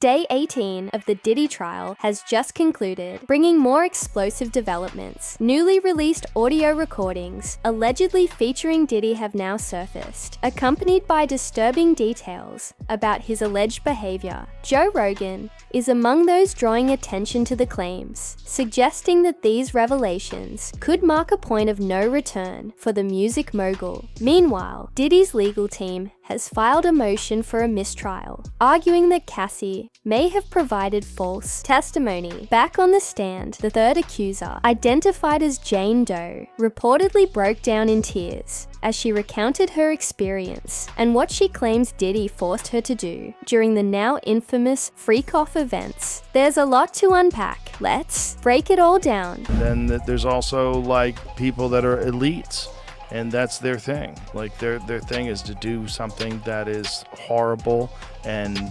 Day 18 of the Diddy trial has just concluded, bringing more explosive developments. Newly released audio recordings, allegedly featuring Diddy, have now surfaced, accompanied by disturbing details about his alleged behavior. Joe Rogan is among those drawing attention to the claims, suggesting that these revelations could mark a point of no return for the music mogul. Meanwhile, Diddy's legal team has filed a motion for a mistrial, arguing that Cassie may have provided false testimony. Back on the stand, the third accuser, identified as Jane Doe, reportedly broke down in tears as she recounted her experience and what she claims Diddy forced her to do during the now infamous freak-off events. There's a lot to unpack. Let's break it all down. Then there's also like people that are elites, and that's their thing. Like their thing is to do something that is horrible, and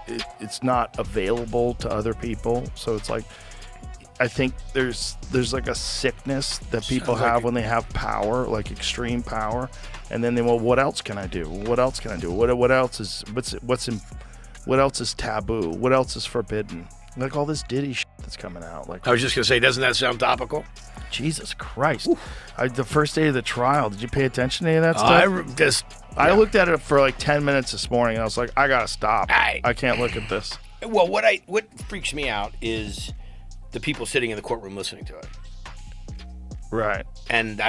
it's not available to other people. So it's like, I think there's like a sickness that people have when they have power, like extreme power, and then what else can I do? What else can I do? What else is what else is taboo? What else is forbidden? Like all this Diddy shit that's coming out. Like, I was just gonna say, doesn't that sound topical? Jesus Christ! The first day of the trial, did you pay attention to any of that stuff? I looked at it for like 10 minutes this morning, and I was like, I gotta stop. I can't look at this. Well, what freaks me out is the people sitting in the courtroom listening to it. Right. And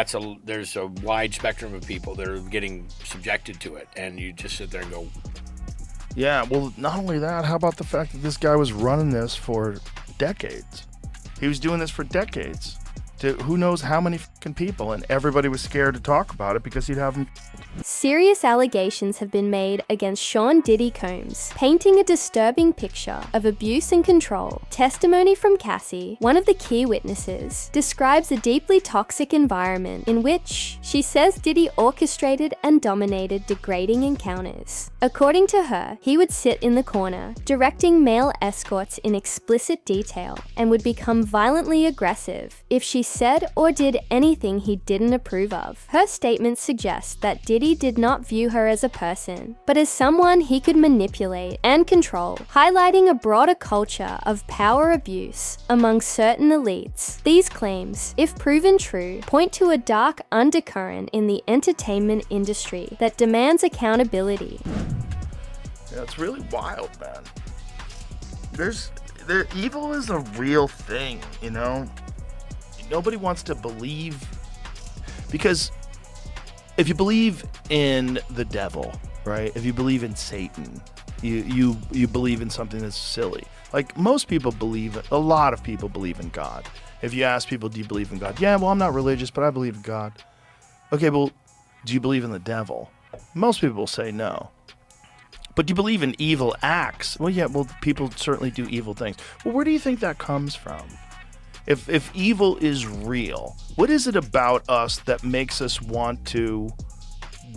there's a wide spectrum of people that are getting subjected to it, and you just sit there and go. Yeah, well, not only that, how about the fact that this guy was running this for decades? He was doing this for decades to who knows how many fucking people, and everybody was scared to talk about it because he'd have them. Serious allegations have been made against Sean Diddy Combs, painting a disturbing picture of abuse and control. Testimony from Cassie, one of the key witnesses, describes a deeply toxic environment in which she says Diddy orchestrated and dominated degrading encounters. According to her, he would sit in the corner, directing male escorts in explicit detail, and would become violently aggressive if she said or did anything he didn't approve of. Her statements suggest that Diddy did not view her as a person, but as someone he could manipulate and control, highlighting a broader culture of power abuse among certain elites. These claims, if proven true, point to a dark undercurrent in the entertainment industry that demands accountability. Yeah, it's really wild, man. Evil is a real thing, you know? Nobody wants to believe, because if you believe in the devil, right? If you believe in Satan, you believe in something that's silly. Like most people believe, a lot of people believe in God. If you ask people, do you believe in God? Yeah, well, I'm not religious, but I believe in God. Okay, well, do you believe in the devil? Most people will say no. But do you believe in evil acts? Well, yeah, well, people certainly do evil things. Well, where do you think that comes from? If evil is real, what is it about us that makes us want to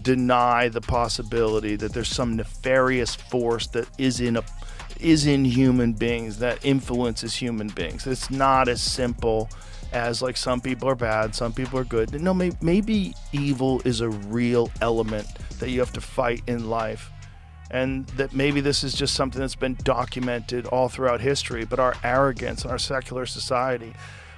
deny the possibility that there's some nefarious force that is in human beings, that influences human beings? It's not as simple as like some people are bad, some people are good. No, maybe evil is a real element that you have to fight in life. And that maybe this is just something that's been documented all throughout history, but our arrogance and our secular society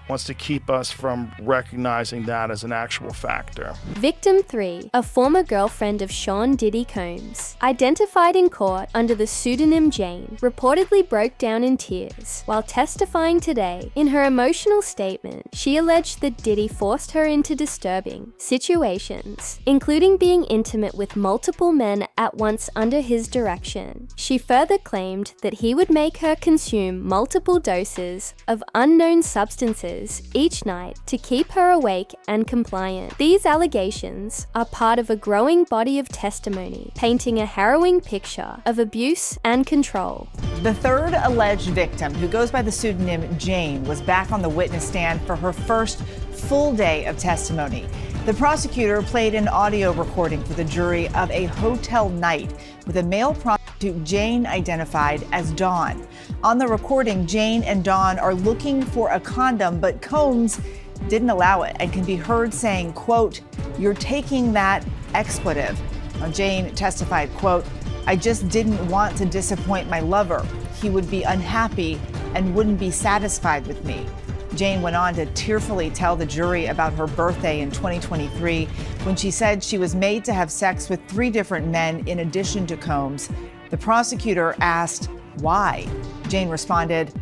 wants to keep us from recognizing that as an actual factor. Victim 3, a former girlfriend of Sean Diddy Combs, identified in court under the pseudonym Jane, reportedly broke down in tears while testifying today. In her emotional statement, she alleged that Diddy forced her into disturbing situations, including being intimate with multiple men at once under his direction. She further claimed that he would make her consume multiple doses of unknown substances each night to keep her awake and compliant. These allegations are part of a growing body of testimony, painting a harrowing picture of abuse and control. The third alleged victim, who goes by the pseudonym Jane, was back on the witness stand for her first full day of testimony. The prosecutor played an audio recording for the jury of a hotel night with a male prostitute Jane identified as Dawn. On the recording, Jane and Dawn are looking for a condom, but Combs didn't allow it and can be heard saying, quote, "You're taking that expletive." Jane testified, quote, I just didn't want to disappoint my lover. He would be unhappy and wouldn't be satisfied with me. Jane went on to tearfully tell the jury about her birthday in 2023 when she said she was made to have sex with 3 different men in addition to Combs. The prosecutor asked, why? Jane responded,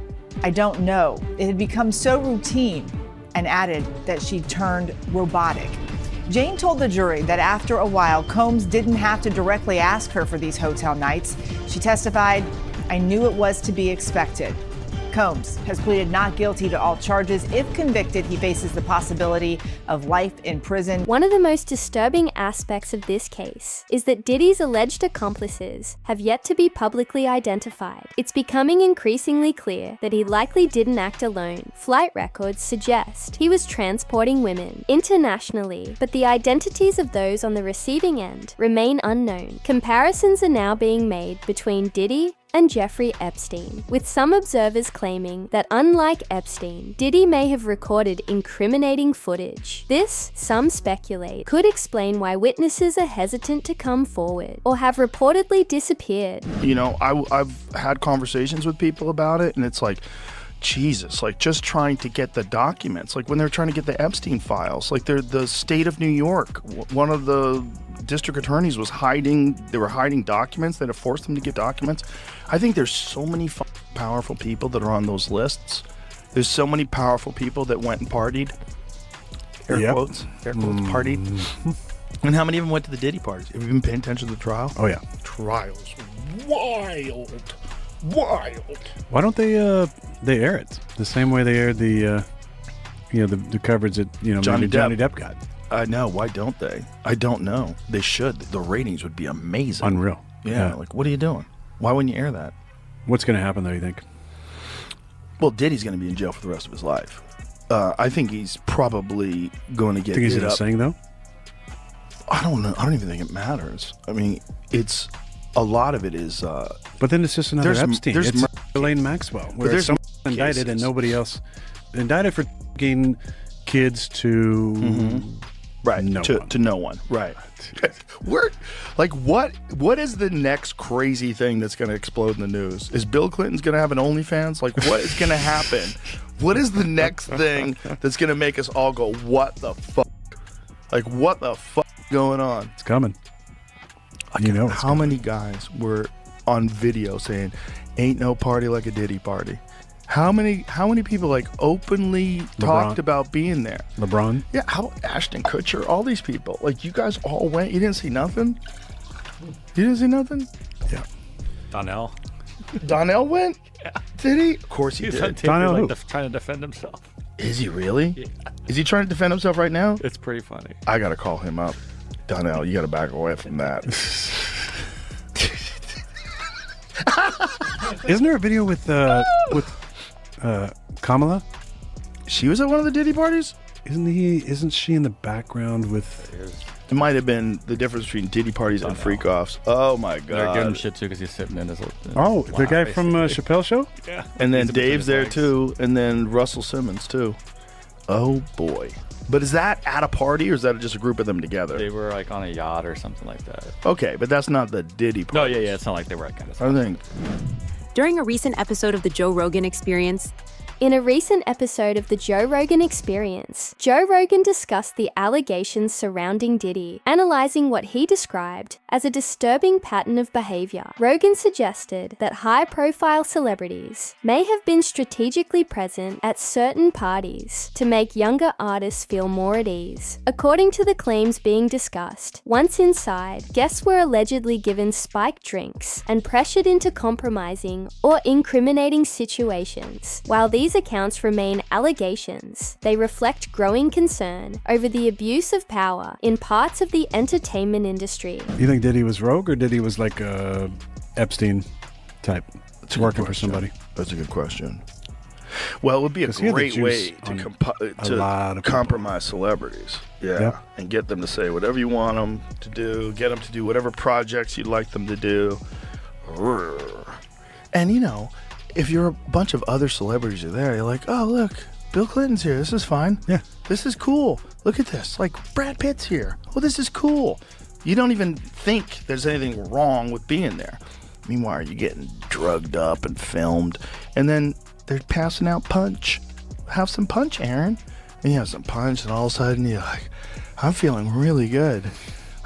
I don't know. It had become so routine, and added that she turned robotic. Jane told the jury that after a while, Combs didn't have to directly ask her for these hotel nights. She testified, I knew it was to be expected. Combs has pleaded not guilty to all charges. If convicted, he faces the possibility of life in prison. One of the most disturbing aspects of this case is that Diddy's alleged accomplices have yet to be publicly identified. It's becoming increasingly clear that he likely didn't act alone. Flight records suggest he was transporting women internationally, but the identities of those on the receiving end remain unknown. Comparisons are now being made between Diddy and Jeffrey Epstein, with some observers claiming that unlike Epstein, Diddy may have recorded incriminating footage. This, some speculate, could explain why witnesses are hesitant to come forward or have reportedly disappeared. You know, I've had conversations with people about it, and it's like, Jesus, like just trying to get the documents, like when they're trying to get the Epstein files, like they're the state of New York. One of the district attorneys was hiding documents. They'd have forced them to get documents. I think there's so many powerful people that are on those lists. There's so many powerful people that went and partied. Air quotes, partied. And how many of them went to the Diddy parties? Have you been paying attention to the trial? Oh, yeah. Trials. Wild. Why don't they air it the same way they aired the coverage that Johnny Depp got? I know. Why don't they? I don't know. They should. The ratings would be amazing. Unreal. Yeah. Like, what are you doing? Why wouldn't you air that? What's going to happen though, you think? Well, Diddy's going to be in jail for the rest of his life. I think he's probably going to get. Think he's up. sing though? I don't know. I don't even think it matters. I mean, it's a lot of it is. But then it's just another Epstein. It's Elaine cases. Maxwell, But where there's someone indicted and nobody else indicted for getting kids to right no to one. To no one. Right. We're like, what is the next crazy thing that's going to explode in the news? Is Bill Clinton's going to have an OnlyFans? Like, what is going to happen? What is the next thing that's going to make us all go, what the fuck? Like, what the fuck is going on? It's coming. Like, how many guys were on video saying, ain't no party like a Diddy party? How many people like openly talked about being there? LeBron? Yeah, how Ashton Kutcher, all these people. Like, you guys all went. You didn't see nothing? You didn't see nothing? Yeah. Donnell went? Yeah. Did he? Of course he did. Donnell trying to defend himself. Is he really? Yeah. Is he trying to defend himself right now? It's pretty funny. I got to call him up. Donnell, you got to back away from that. Isn't there a video with Kamala? She was at one of the Diddy parties? Isn't she in the background with... It might have been the difference between Diddy parties and freak-offs. Oh, my God. They're giving him shit, too, because he's sitting in his... the guy from Chappelle Show? Yeah. And then Dave's there, too. And then Russell Simmons, too. Oh, boy. But is that at a party, or is that just a group of them together? They were, like, on a yacht or something like that. Okay, but that's not the Diddy party. No, yeah. It's not like they were kind of... I think... During a recent episode of The Joe Rogan Experience, In a recent episode of the Joe Rogan Experience, Joe Rogan discussed the allegations surrounding Diddy, analyzing what he described as a disturbing pattern of behavior. Rogan suggested that high-profile celebrities may have been strategically present at certain parties to make younger artists feel more at ease. According to the claims being discussed, once inside, guests were allegedly given spiked drinks and pressured into compromising or incriminating situations. While these accounts remain allegations, they reflect growing concern over the abuse of power in parts of the entertainment industry. You think Diddy was rogue, or Diddy was like a Epstein type, working for somebody? That's a good question. Well, it would be a great way to compromise celebrities. Yeah. And get them to say whatever you want them to do, get them to do whatever projects you'd like them to do. And, you know, if you're a bunch of other celebrities are there, you're like, oh, look, Bill Clinton's here. This is fine. Yeah. This is cool. Look at this. Like, Brad Pitt's here. Oh, this is cool. You don't even think there's anything wrong with being there. Meanwhile, you're getting drugged up and filmed, and then they're passing out punch. Have some punch, Aaron. And you have some punch, and all of a sudden you're like, I'm feeling really good.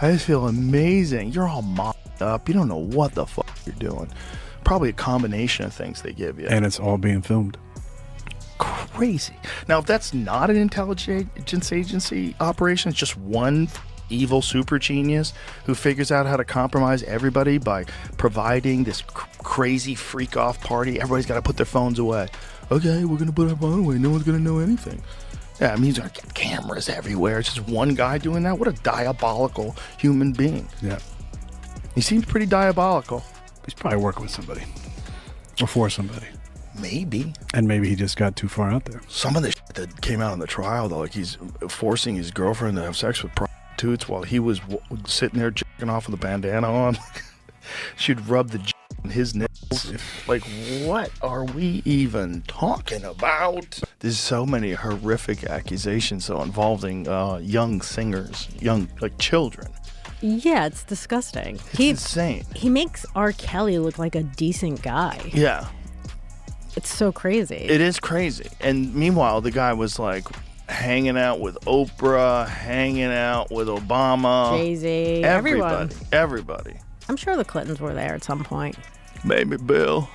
I just feel amazing. You're all mocked up. You don't know what the fuck you're doing. Probably a combination of things they give you. And it's all being filmed. Crazy. Now, if that's not an intelligence agency operation, it's just one evil super genius who figures out how to compromise everybody by providing this crazy freak off party. Everybody's got to put their phones away. Okay, we're going to put our phone away. No one's going to know anything. Yeah, I mean, there's cameras everywhere. It's just one guy doing that. What a diabolical human being. Yeah. He seems pretty diabolical. He's probably working with somebody. Or for somebody. Maybe. And maybe he just got too far out there. Some of the shit that came out in the trial, though, like he's forcing his girlfriend to have sex with prostitutes while he was sitting there jacking off with a bandana on. She'd rub the on his nipples. Like, what are we even talking about? There's so many horrific accusations, though, involving young singers, like children. Yeah, it's disgusting. It's insane. He makes R. Kelly look like a decent guy. Yeah. It's so crazy. It is crazy. And meanwhile, the guy was like hanging out with Oprah, hanging out with Obama. Jay-Z, everybody. I'm sure the Clintons were there at some point. Maybe Bill.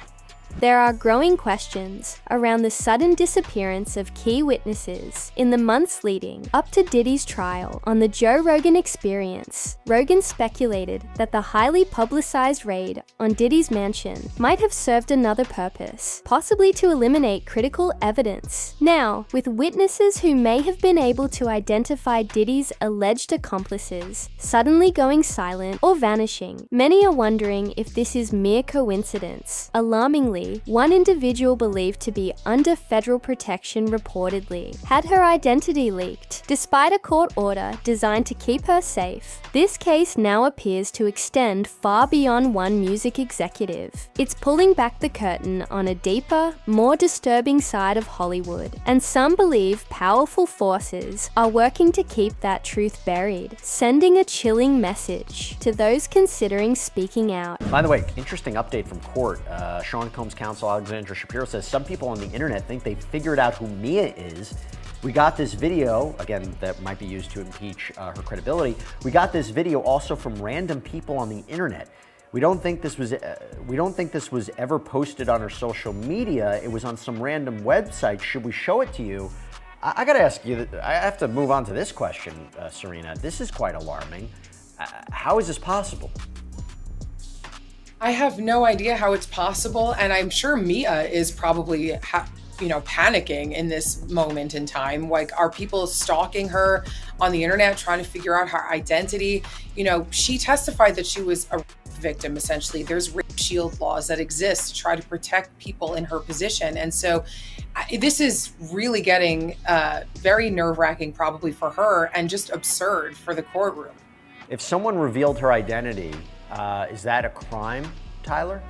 There are growing questions around the sudden disappearance of key witnesses in the months leading up to Diddy's trial on the Joe Rogan Experience. Rogan speculated that the highly publicized raid on Diddy's mansion might have served another purpose, possibly to eliminate critical evidence. Now, with witnesses who may have been able to identify Diddy's alleged accomplices suddenly going silent or vanishing, many are wondering if this is mere coincidence. Alarmingly, one individual believed to be under federal protection reportedly had her identity leaked, despite a court order designed to keep her safe. This case now appears to extend far beyond one music executive. It's pulling back the curtain on a deeper, more disturbing side of Hollywood, and some believe powerful forces are working to keep that truth buried, sending a chilling message to those considering speaking out. By the way, interesting update from court. Sean Combs counsel Alexandra Shapiro says some people on the internet think they figured out who Mia is. We got this video, again, that might be used to impeach her credibility. We got this video also from random people on the internet. We don't think this was ever posted on her social media. It was on some random website. Should we show it to you? I got to ask you, I have to move on to this question, Serena. This is quite alarming. How is this possible? I have no idea how it's possible, and I'm sure Mia is probably, panicking in this moment in time. Like, are people stalking her on the internet, trying to figure out her identity? She testified that she was a victim, essentially. There's rape shield laws that exist to try to protect people in her position. And so this is really getting very nerve-wracking probably for her and just absurd for the courtroom. If someone revealed her identity, is that a crime, Tyler?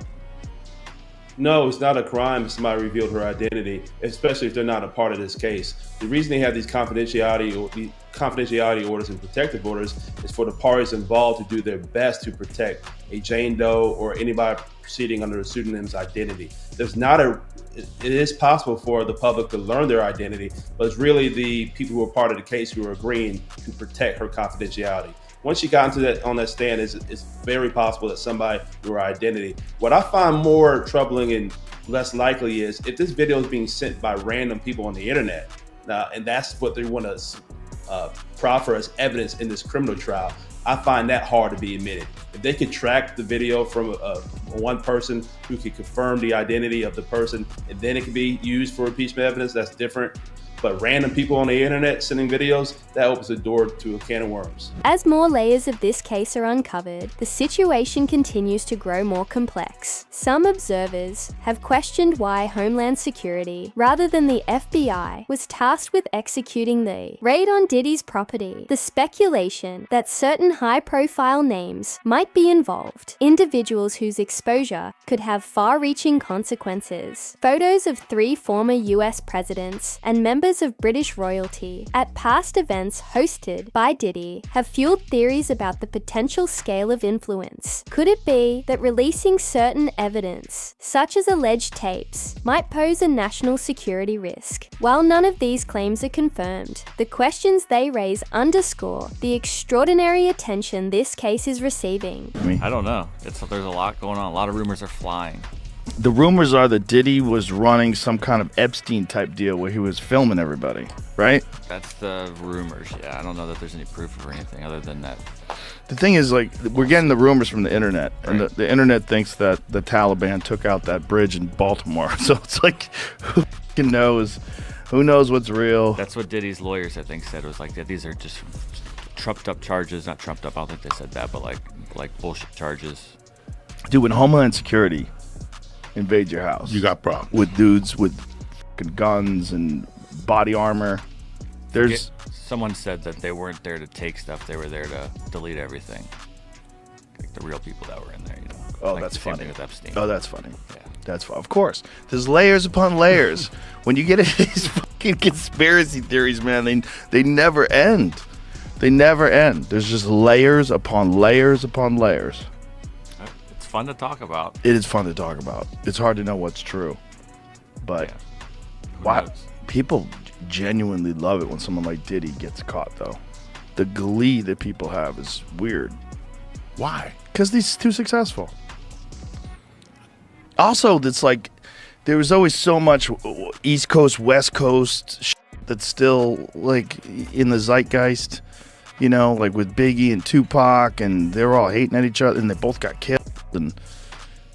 No, it's not a crime if somebody revealed her identity, especially if they're not a part of this case. The reason they have these confidentiality orders and protective orders is for the parties involved to do their best to protect a Jane Doe or anybody proceeding under a pseudonym's identity. It is possible for the public to learn their identity, but it's really the people who are part of the case who are agreeing to protect her confidentiality. Once she got on that stand, it's very possible that somebody knew her identity. What I find more troubling and less likely is if this video is being sent by random people on the internet, and that's what they want to proffer as evidence in this criminal trial, I find that hard to be admitted. If they could track the video from one person who could confirm the identity of the person, and then it could be used for impeachment evidence, that's different. But random people on the internet sending videos, that opens the door to a can of worms. As more layers of this case are uncovered, the situation continues to grow more complex. Some observers have questioned why Homeland Security, rather than the FBI, was tasked with executing the raid on Diddy's property. The speculation that certain high-profile names might be involved, individuals whose exposure could have far-reaching consequences. Photos of 3 former US presidents and members members of British royalty at past events hosted by Diddy have fueled theories about the potential scale of influence. Could it be that releasing certain evidence, such as alleged tapes, might pose a national security risk? While none of these claims are confirmed, the questions they raise underscore the extraordinary attention this case is receiving. I don't know. There's a lot going on. A lot of rumors are flying. The rumors are that Diddy was running some kind of Epstein-type deal where he was filming everybody, right? That's the rumors. Yeah, I don't know that there's any proof or anything other than that. The thing is, like, we're getting the rumors from the internet, and the internet thinks that the Taliban took out that bridge in Baltimore. So it's like, who fucking knows? Who knows what's real? That's what Diddy's lawyers, I think, said. It was like, yeah, these are just trumped up charges. Not trumped up, I don't think they said that, but like bullshit charges. Dude, when Homeland Security invade your house, you got problems with dudes with fucking guns and body armor. There's someone said that they weren't there to take stuff; they were there to delete everything. Like the real people that were in there, you know. Oh, like that's the same funny. thing with Epstein. Oh, that's funny. Yeah. That's of course. There's layers upon layers. When you get into these fucking conspiracy theories, man, they never end. They never end. There's just layers upon layers upon layers. It's fun to talk about. It is fun to talk about. It's hard to know what's true, but wow, people genuinely love it when someone like Diddy gets caught, though. The glee that people have is weird. Why? Because he's too successful. Also, it's like there was always so much East Coast, West Coast shit that's still like in the zeitgeist, you know, like with Biggie and Tupac, and they were all hating at each other, and they both got killed, and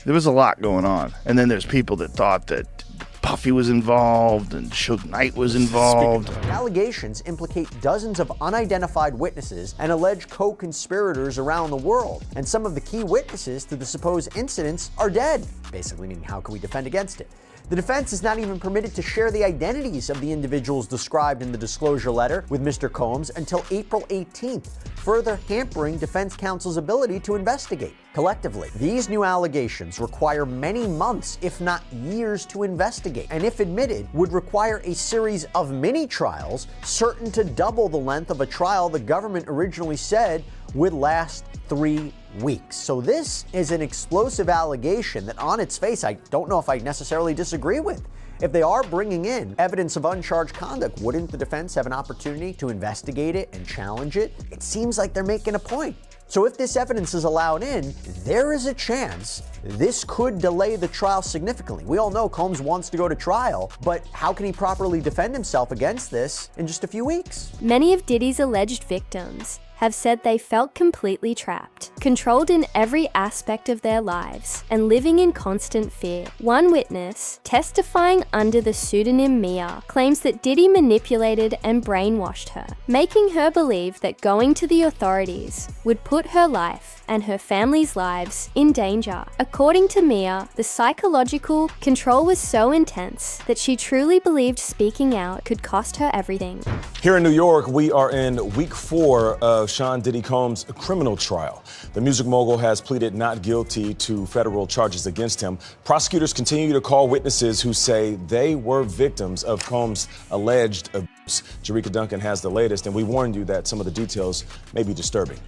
there was a lot going on. And then there's people that thought that Puffy was involved and Suge Knight was involved. Allegations implicate dozens of unidentified witnesses and alleged co-conspirators around the world. And some of the key witnesses to the supposed incidents are dead. Basically meaning, how can we defend against it? The defense is not even permitted to share the identities of the individuals described in the disclosure letter with Mr. Combs until April 18th, further hampering defense counsel's ability to investigate. Collectively, these new allegations require many months, if not years, to investigate, and if admitted, would require a series of mini-trials, certain to double the length of a trial the government originally said would last 3 weeks. So this is an explosive allegation that on its face, I don't know if I necessarily disagree with. If they are bringing in evidence of uncharged conduct, wouldn't the defense have an opportunity to investigate it and challenge it? It seems like they're making a point. So if this evidence is allowed in, there is a chance this could delay the trial significantly. We all know Combs wants to go to trial, but how can he properly defend himself against this in just a few weeks? Many of Diddy's alleged victims have said they felt completely trapped, controlled in every aspect of their lives, and living in constant fear. One witness, testifying under the pseudonym Mia, claims that Diddy manipulated and brainwashed her, making her believe that going to the authorities would put her life and her family's lives in danger. According to Mia, the psychological control was so intense that she truly believed speaking out could cost her everything. Here in New York, we are in week 4 of Sean Diddy Combs' criminal trial. The music mogul has pleaded not guilty to federal charges against him. Prosecutors continue to call witnesses who say they were victims of Combs' alleged abuse. Jerika Duncan has the latest, and we warned you that some of the details may be disturbing.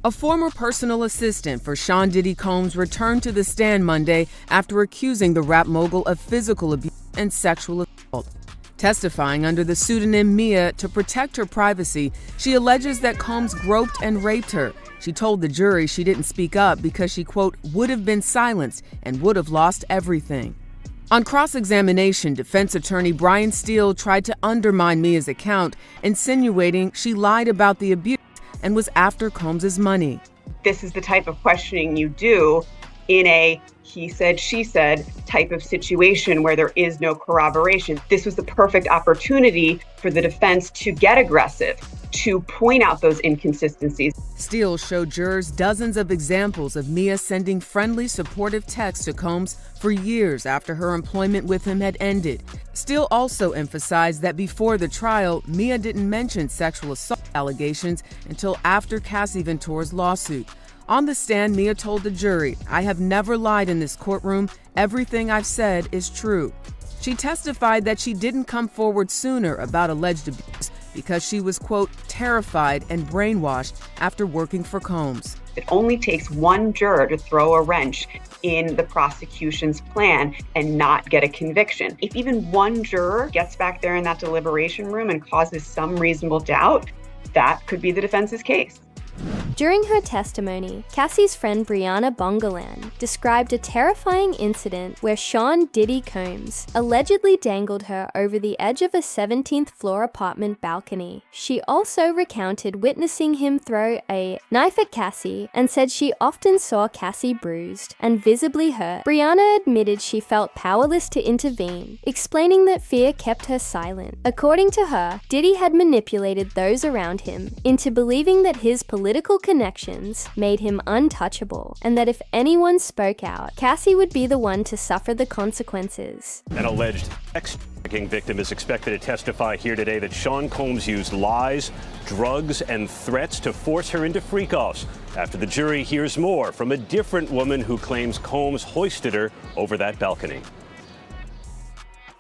A former personal assistant for Sean Diddy Combs returned to the stand Monday after accusing the rap mogul of physical abuse and sexual assault. Testifying under the pseudonym Mia to protect her privacy, she alleges that Combs groped and raped her. She told the jury she didn't speak up because she, quote, would have been silenced and would have lost everything. On cross-examination, defense attorney Brian Steele tried to undermine Mia's account, insinuating she lied about the abuse and was after Combs' money. This is the type of questioning you do in a he said, she said type of situation where there is no corroboration. This was the perfect opportunity for the defense to get aggressive, to point out those inconsistencies. Steele showed jurors dozens of examples of Mia sending friendly, supportive texts to Combs for years after her employment with him had ended. Steele also emphasized that before the trial, Mia didn't mention sexual assault allegations until after Cassie Ventora's lawsuit. On the stand, Mia told the jury, I have never lied in this courtroom. Everything I've said is true. She testified that she didn't come forward sooner about alleged abuse because she was, quote, terrified and brainwashed after working for Combs. It only takes one juror to throw a wrench in the prosecution's plan and not get a conviction. If even one juror gets back there in that deliberation room and causes some reasonable doubt, that could be the defense's case. During her testimony, Cassie's friend Brianna Bongolan described a terrifying incident where Sean Diddy Combs allegedly dangled her over the edge of a 17th floor apartment balcony. She also recounted witnessing him throw a knife at Cassie and said she often saw Cassie bruised and visibly hurt. Brianna admitted she felt powerless to intervene, explaining that fear kept her silent. According to her, Diddy had manipulated those around him into believing that his political connections made him untouchable, and that if anyone spoke out, Cassie would be the one to suffer the consequences. An alleged sex-trafficking victim is expected to testify here today that Sean Combs used lies, drugs, and threats to force her into freak-offs. After the jury hears more from a different woman who claims Combs hoisted her over that balcony.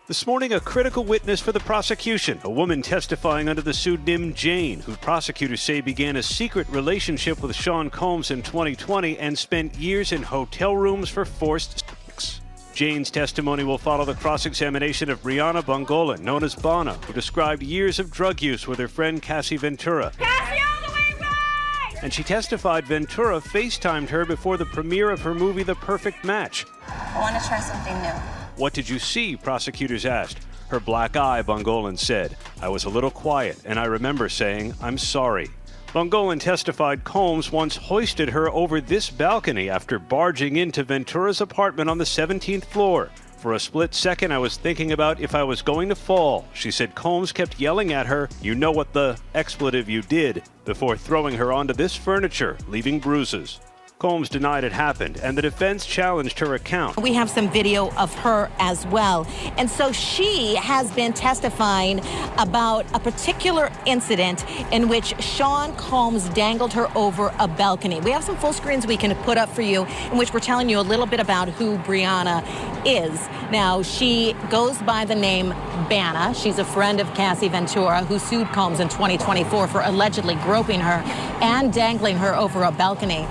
This morning, a critical witness for the prosecution, a woman testifying under the pseudonym Jane, who prosecutors say began a secret relationship with Sean Combs in 2020 and spent years in hotel rooms for forced sex. Jane's testimony will follow the cross-examination of Brianna Bongolan, known as Bana, who described years of drug use with her friend Cassie Ventura. Cassie, all the way right! And she testified Ventura FaceTimed her before the premiere of her movie The Perfect Match. I want to try something new. What did you see? Prosecutors asked. Her black eye, Bongolan said. I was a little quiet, and I remember saying, I'm sorry. Bongolan testified Combs once hoisted her over this balcony after barging into Ventura's apartment on the 17th floor. For a split second, I was thinking about if I was going to fall. She said Combs kept yelling at her, you know what the expletive you did, before throwing her onto this furniture, leaving bruises. Combs denied it happened, and the defense challenged her account. We have some video of her as well. And so she has been testifying about a particular incident in which Sean Combs dangled her over a balcony. We have some full screens we can put up for you in which we're telling you a little bit about who Brianna is. Now, she goes by the name Bana. She's a friend of Cassie Ventura, who sued Combs in 2024 for allegedly groping her and dangling her over a balcony.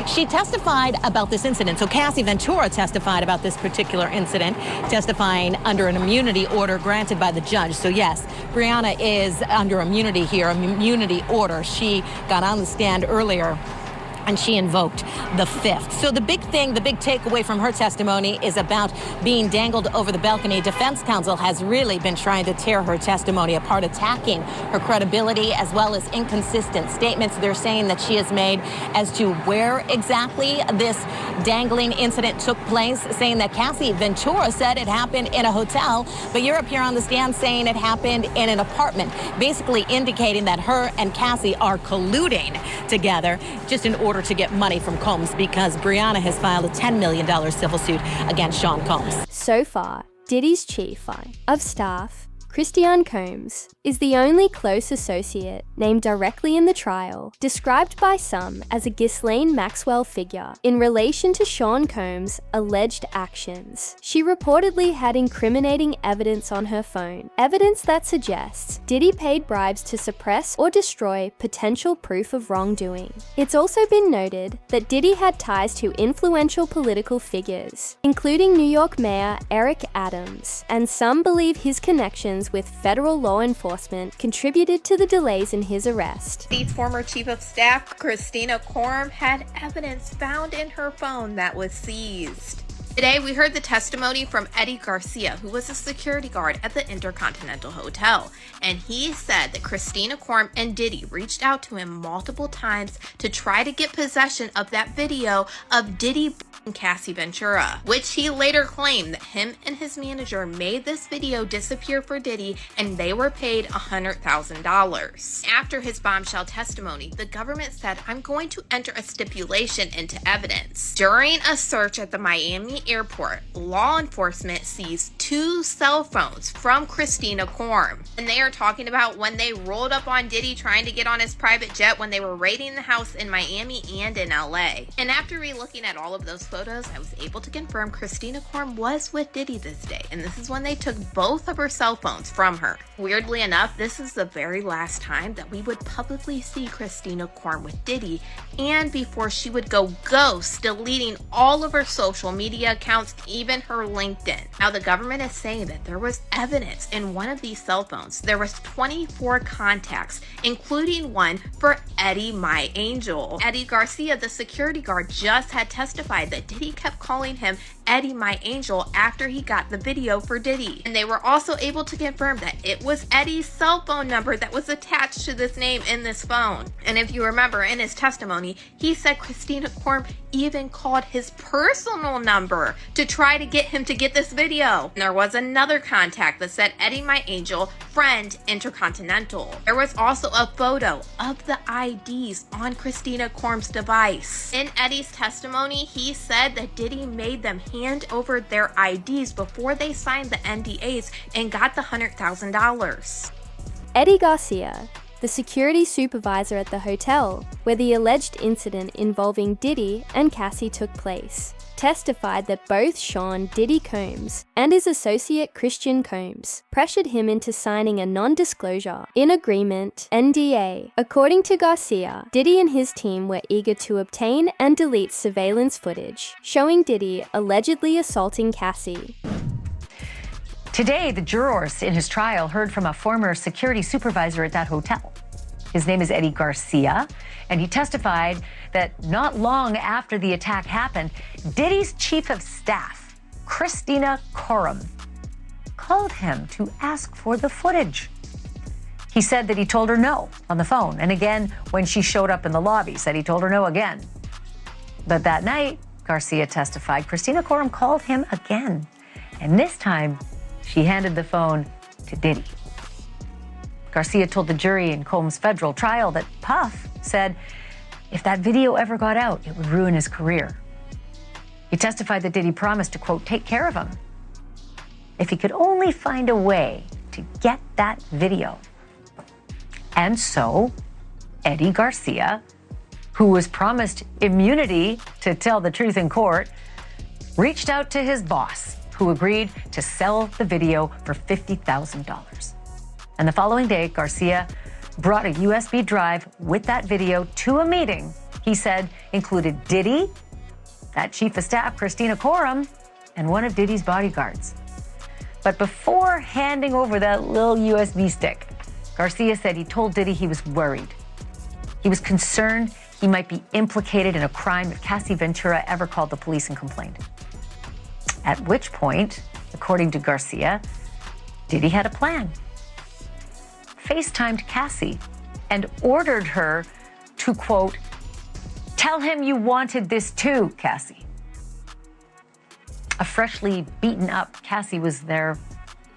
She testified about this incident. So Cassie Ventura testified about this particular incident, testifying under an immunity order granted by the judge. So yes, Brianna is under immunity here, immunity order. She got on the stand earlier and she invoked the fifth. So the big thing, the big takeaway from her testimony is about being dangled over the balcony. Defense counsel has really been trying to tear her testimony apart, attacking her credibility as well as inconsistent statements they're saying that she has made as to where exactly this dangling incident took place, saying that Cassie Ventura said it happened in a hotel, but you're up here on the stand saying it happened in an apartment, basically indicating that her and Cassie are colluding together just in order to get money from Combs, because Brianna has filed a $10 million civil suit against Sean Combs. So far, Diddy's chief of staff, Christiane Combs, is the only close associate named directly in the trial, described by some as a Ghislaine Maxwell figure in relation to Sean Combs' alleged actions. She reportedly had incriminating evidence on her phone, evidence that suggests Diddy paid bribes to suppress or destroy potential proof of wrongdoing. It's also been noted that Diddy had ties to influential political figures, including New York Mayor Eric Adams, and some believe his connections with federal law enforcement contributed to the delays in his arrest. The former chief of staff, Christina Korm, had evidence found in her phone that was seized. Today, we heard the testimony from Eddie Garcia, who was a security guard at the Intercontinental Hotel, and he said that Christina Korm and Diddy reached out to him multiple times to try to get possession of that video of Diddy and Cassie Ventura, which he later claimed that him and his manager made this video disappear for Diddy, and they were paid $100,000. After his bombshell testimony, the government said, I'm going to enter a stipulation into evidence. During a search at the Miami airport, law enforcement seized 2 cell phones from Christina Korm. And they are talking about when they rolled up on Diddy trying to get on his private jet when they were raiding the house in Miami and in LA. And after re-looking at all of those photos, I was able to confirm Christina Korm was with Diddy this day. And this is when they took both of her cell phones from her. Weirdly enough, this is the very last time that we would publicly see Christina Korm with Diddy, and before she would go ghost, deleting all of her social media accounts, even her LinkedIn. Now the government is saying that there was evidence in one of these cell phones. There was 24 contacts, including one for Eddie My Angel. Eddie Garcia, the security guard, just had testified that Diddy kept calling him Eddie My Angel after he got the video for Diddy. And they were also able to confirm that it was Eddie's cell phone number that was attached to this name in this phone. And if you remember in his testimony, he said Christina Korm even called his personal number to try to get him to get this video. And there was another contact that said Eddie My Angel, friend Intercontinental. There was also a photo of the IDs on Christina Korm's device. In Eddie's testimony, he said that Diddy made them hand over their IDs before they signed the NDAs and got the $100,000. Eddie Garcia, the security supervisor at the hotel where the alleged incident involving Diddy and Cassie took place, testified that both Sean Diddy Combs and his associate Christian Combs pressured him into signing a non-disclosure in agreement NDA. According to Garcia, Diddy and his team were eager to obtain and delete surveillance footage showing Diddy allegedly assaulting Cassie. Today, the jurors in his trial heard from a former security supervisor at that hotel. His name is Eddie Garcia, and he testified that not long after the attack happened, Diddy's chief of staff, Christina Korm, called him to ask for the footage. He said that he told her no on the phone, and again when she showed up in the lobby, said he told her no again. But that night, Garcia testified, Christina Korm called him again, and this time, she handed the phone to Diddy. Garcia told the jury in Combs' federal trial that Puff said if that video ever got out, it would ruin his career. He testified that Diddy promised to, quote, take care of him if he could only find a way to get that video. And so, Eddie Garcia, who was promised immunity to tell the truth in court, reached out to his boss, who agreed to sell the video for $50,000. And the following day, Garcia brought a USB drive with that video to a meeting he said included Diddy, that chief of staff, Christina Korm, and one of Diddy's bodyguards. But before handing over that little USB stick, Garcia said he told Diddy he was worried. He was concerned he might be implicated in a crime if Cassie Ventura ever called the police and complained. At which point, according to Garcia, Diddy had a plan. FaceTimed Cassie and ordered her to, quote, tell him you wanted this too, Cassie. A freshly beaten up Cassie was there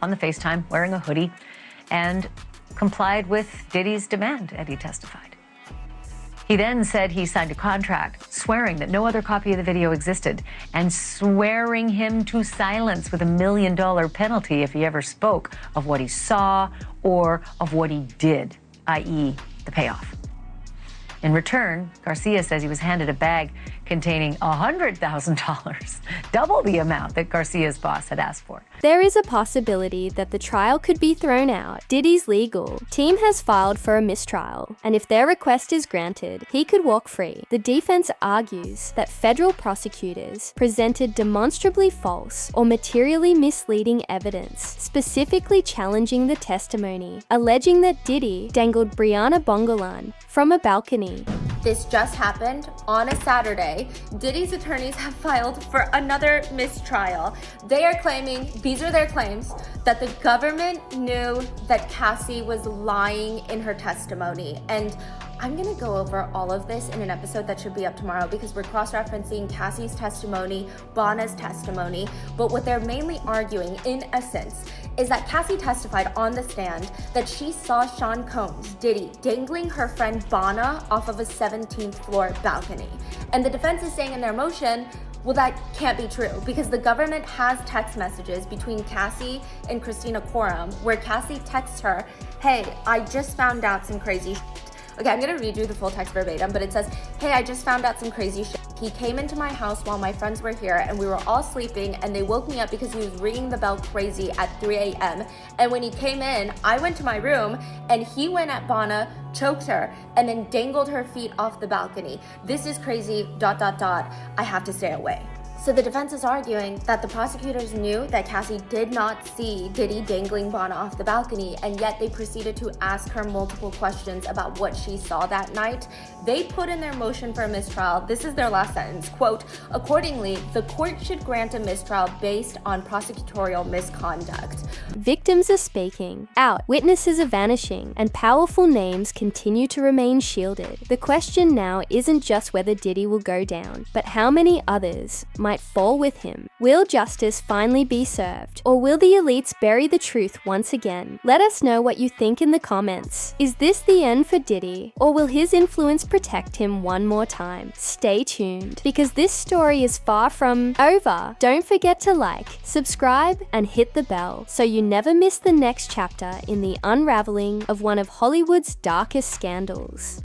on the FaceTime wearing a hoodie and complied with Diddy's demand, Eddie testified. He then said he signed a contract swearing that no other copy of the video existed and swearing him to silence with $1 million penalty if he ever spoke of what he saw or of what he did, i.e. the payoff. In return, Garcia says he was handed a bag containing $100,000, double the amount that Garcia's boss had asked for. There is a possibility that the trial could be thrown out. Diddy's legal team has filed for a mistrial, and if their request is granted, he could walk free. The defense argues that federal prosecutors presented demonstrably false or materially misleading evidence, specifically challenging the testimony, alleging that Diddy dangled Brianna Bongolan from a balcony. This just happened on a Saturday. Diddy's attorneys have filed for another mistrial. They are claiming, these are their claims, that the government knew that Cassie was lying in her testimony. And I'm gonna go over all of this in an episode that should be up tomorrow because we're cross-referencing Cassie's testimony, Bonna's testimony, but what they're mainly arguing, in essence, is that Cassie testified on the stand that she saw Sean Combs, Diddy, dangling her friend Bonna off of a 17th floor balcony. And the defense is saying in their motion, Well, that can't be true because the government has text messages between Cassie and Christina Coram where Cassie texts her, hey, I just found out some crazy shit. Okay, I'm gonna read you the full text verbatim, but it says, hey, I just found out some crazy shit. He came into my house while my friends were here and we were all sleeping and they woke me up because he was ringing the bell crazy at 3 a.m. And when he came in, I went to my room and he went at Bonna, choked her, and then dangled her feet off the balcony. This is crazy, ... I have to stay away. So the defense is arguing that the prosecutors knew that Cassie did not see Diddy dangling Bonna off the balcony, and yet they proceeded to ask her multiple questions about what she saw that night. They put in their motion for a mistrial. This is their last sentence, quote, accordingly, the court should grant a mistrial based on prosecutorial misconduct. Victims are speaking out, witnesses are vanishing, and powerful names continue to remain shielded. The question now isn't just whether Diddy will go down, but how many others might fall with him. Will justice finally be served, or will the elites bury the truth once again? Let us know what you think in the comments. Is this the end for Diddy, or will his influence protect him one more time? Stay tuned, because this story is far from over. Don't forget to like, subscribe, and hit the bell so you never miss the next chapter in the unraveling of one of Hollywood's darkest scandals.